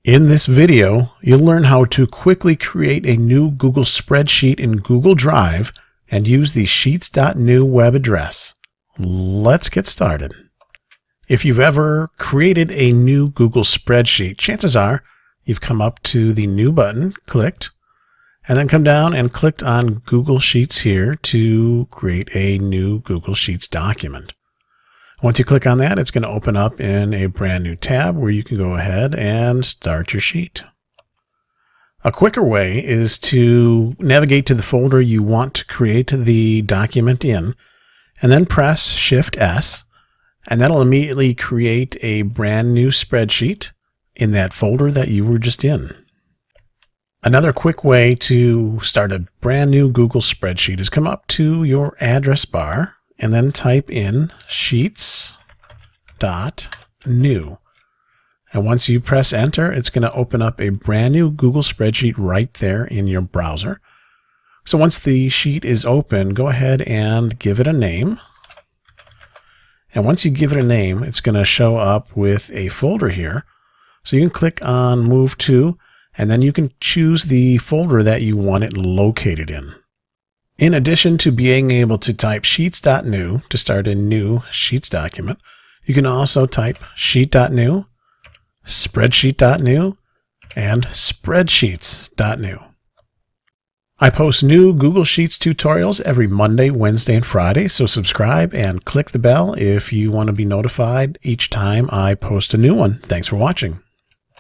In this video, you'll learn how to quickly create a new Google spreadsheet in Google Drive and use the sheets.new web address. Let's get started. If you've ever created a new Google spreadsheet, chances are you've come up to the New button, clicked, and then come down and clicked on Google Sheets here to create a new Google Sheets document. Once you click on that, it's going to open up in a brand new tab where you can go ahead and start your sheet. A quicker way is to navigate to the folder you want to create the document in, and then press Shift-S, and that'll immediately create a brand new spreadsheet in that folder that you were just in. Another quick way to start a brand new Google spreadsheet is come up to your address bar and then type in sheets.new. And once you press enter, it's going to open up a brand new Google spreadsheet right there in your browser. So once the sheet is open, go ahead and give it a name. And once you give it a name, it's going to show up with a folder here. So you can click on Move To, and then you can choose the folder that you want it located in. In addition to being able to type sheets.new to start a new Sheets document, you can also type sheet.new, spreadsheet.new, and spreadsheets.new. I post new Google Sheets tutorials every Monday, Wednesday, and Friday, so subscribe and click the bell if you want to be notified each time I post a new one. Thanks for watching.